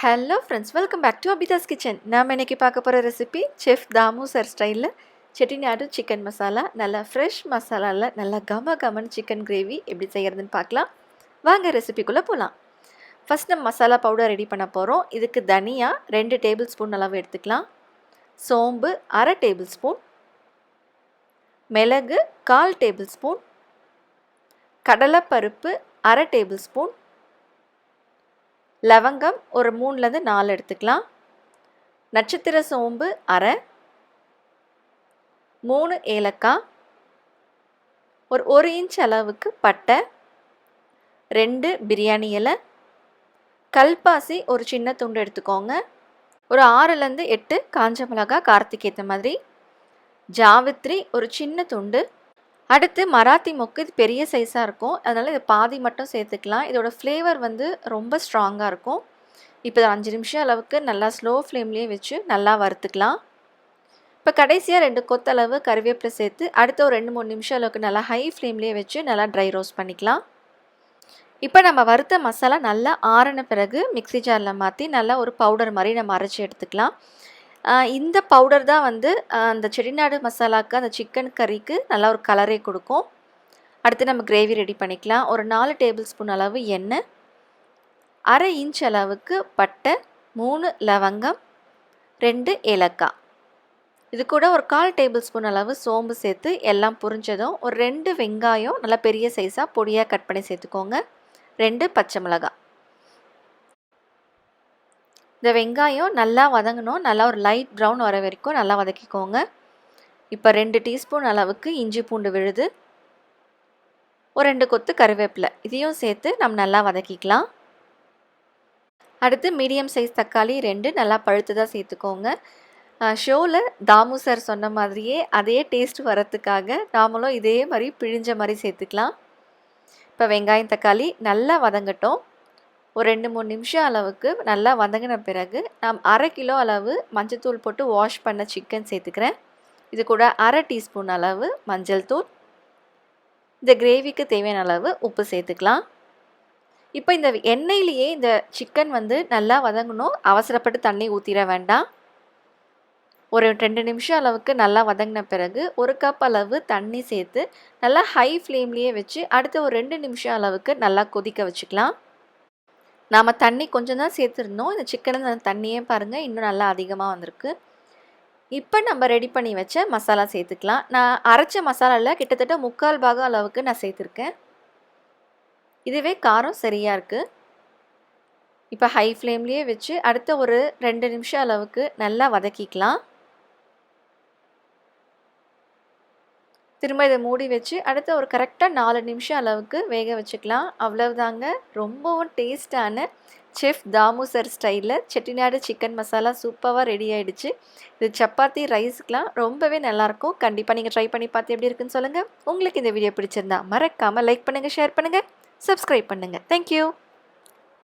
Hello friends, welcome back to Abitha's kitchen. நாம் இன்றைக்கி பார்க்க போகிற ரெசிபி செஃப் தாமு சார் ஸ்டைலில் செட்டிநாடு சிக்கன் மசாலா. நல்லா ஃப்ரெஷ் மசாலாவில் நல்லா கம சிக்கன் கிரேவி எப்படி செய்கிறதுன்னு பார்க்கலாம். வாங்க ரெசிபிக்குள்ளே போகலாம். ஃபஸ்ட் நம்ம மசாலா பவுடர் ரெடி பண்ண போகிறோம். இதுக்கு தனியா 2 டேபிள் ஸ்பூன் அளவு எடுத்துக்கலாம். சோம்பு 1/2 டேபிள் ஸ்பூன், மிளகு 1/4 டேபிள் ஸ்பூன், கடலைப்பருப்பு 1/2 டேபிள் ஸ்பூன், லவங்கம் ஒரு 3லேருந்து 4 எடுத்துக்கலாம். நட்சத்திர சோம்பு 1/2, 3 ஏலக்காய், ஒரு 1 இன்ச் அளவுக்கு பட்டை, 2 பிரியாணி இலை, கல்பாசி ஒரு சின்ன துண்டு எடுத்துக்கோங்க. ஒரு 6லேருந்து 8 காஞ்ச மிளகாய் காரத்துக்கு ஏற்ற மாதிரி, ஜாவித்ரி ஒரு சின்ன துண்டு. அடுத்து மராத்தி மொக்கு, இது பெரிய சைஸாக இருக்கும், அதனால் இது பாதி மட்டும் சேர்த்துக்கலாம். இதோட ஃப்ளேவர் ரொம்ப ஸ்ட்ராங்காக இருக்கும். இப்போ 5 நிமிஷம் அளவுக்கு நல்லா ஸ்லோ ஃப்ளேம்லேயே வச்சு நல்லா வறுத்துக்கலாம். இப்போ கடைசியாக 2 கொத்தளவு கருவேப்பிலை சேர்த்து அடுத்த ஒரு 2-3 நிமிஷம் அளவுக்கு நல்லா ஹை ஃப்ளேம்லேயே வச்சு நல்லா ட்ரை ரோஸ்ட் பண்ணிக்கலாம். இப்போ நம்ம வறுத்த மசாலா நல்லா ஆறின பிறகு மிக்ஸி ஜாரில் மாற்றி நல்லா ஒரு பவுடர் மாதிரி நம்ம அரைச்சி எடுத்துக்கலாம். இந்த பவுடர் தான் அந்த செட்டிநாடு மசாலாவுக்கு, அந்த சிக்கன் கறிக்கு நல்லா ஒரு கலரே கொடுக்கும். அடுத்து நம்ம கிரேவி ரெடி பண்ணிக்கலாம். ஒரு 4 டேபிள் ஸ்பூன் அளவு எண்ணெய், 1/2 இன்ச் அளவுக்கு பட்டை, 3 லவங்கம், 2 ஏலக்காய். இது கூட ஒரு 1/4 டேபிள் ஸ்பூன் அளவு சோம்பு சேர்த்து எல்லாம் புரிஞ்சதும் ஒரு 2 வெங்காயம் நல்லா பெரிய சைஸாக பொடியாக கட் பண்ணி சேர்த்துக்கோங்க. 2 பச்சை மிளகாய். இந்த வெங்காயம் நல்லா வதங்கணும். நல்லா ஒரு லைட் ப்ரௌன் வர வரைக்கும் நல்லா வதக்கிக்கோங்க. இப்போ 2 டீஸ்பூன் அளவுக்கு இஞ்சி பூண்டு விழுது, ஒரு 2 கொத்து கருவேப்பிலை, இதையும் சேர்த்து நம்ம நல்லா வதக்கிக்கலாம். அடுத்து மீடியம் சைஸ் தக்காளி 2 நல்லா பழுத்ததாக சேர்த்துக்கோங்க. ஷோவில் தாமு சார் சொன்ன மாதிரியே அதே டேஸ்ட் வரத்துக்காக நாமளும் இதே மாதிரி பிழிஞ்ச மாதிரி சேர்த்துக்கலாம். இப்போ வெங்காயம் தக்காளி நல்லா வதங்கட்டும். ஒரு 2-3 நிமிஷம் அளவுக்கு நல்லா வதங்கின பிறகு நான் 1/2 கிலோ அளவு மஞ்சத்தூள் போட்டு வாஷ் பண்ண சிக்கன் சேர்த்துக்கிறேன். இது கூட 1/2 டீஸ்பூன் அளவு மஞ்சள் தூள், இந்த கிரேவிக்கு தேவையான அளவு உப்பு சேர்த்துக்கலாம். இப்போ இந்த எண்ணெயிலேயே இந்த சிக்கன் நல்லா வதங்கணும். அவசரப்பட்டு தண்ணி ஊற்றிட வேண்டாம். ஒரு 2 நிமிஷம் அளவுக்கு நல்லா வதங்கின பிறகு 1 கப் அளவு தண்ணி சேர்த்து நல்லா ஹை ஃப்ளேம்லேயே வச்சு அடுத்த ஒரு 2 நிமிஷம் அளவுக்கு நல்லா கொதிக்க வச்சுக்கலாம். நாம் தண்ணி கொஞ்சம் தான் சேர்த்துருந்தோம். இந்த சிக்கனில் அந்த தண்ணியே பாருங்கள் இன்னும் நல்லா அதிகமாக வந்திருக்கு. இப்போ நம்ம ரெடி பண்ணி வச்ச மசாலா சேர்த்துக்கலாம். நான் அரைச்ச மசாலாவில் கிட்டத்தட்ட 3/4 பாகம் அளவுக்கு நான் சேர்த்துருக்கேன். இதுவே காரம் சரியாக இருக்குது. இப்போ ஹை ஃப்ளேம்லேயே வச்சு அடுத்த ஒரு 2 நிமிஷம் அளவுக்கு நல்லா வதக்கிக்கலாம். திரும்ப இதை மூடி வச்சு அடுத்த ஒரு கரெக்டாக 4 நிமிஷம் அளவுக்கு வேக வச்சுக்கலாம். அவ்வளவுதாங்க, ரொம்பவும் டேஸ்டான செஃப் தாமு சார் ஸ்டைலில் செட்டிநாடு சிக்கன் மசாலா சூப்பராக ரெடி ஆகிடுச்சு. இது சப்பாத்தி ரைஸுக்கெலாம் ரொம்பவே நல்லாயிருக்கும். கண்டிப்பாக நீங்கள் ட்ரை பண்ணி பார்த்து எப்படி இருக்குன்னு சொல்லுங்கள். உங்களுக்கு இந்த வீடியோ பிடிச்சிருந்தா மறக்காமல் லைக் பண்ணுங்கள், ஷேர் பண்ணுங்கள், சப்ஸ்கிரைப் பண்ணுங்கள். தேங்க்யூ.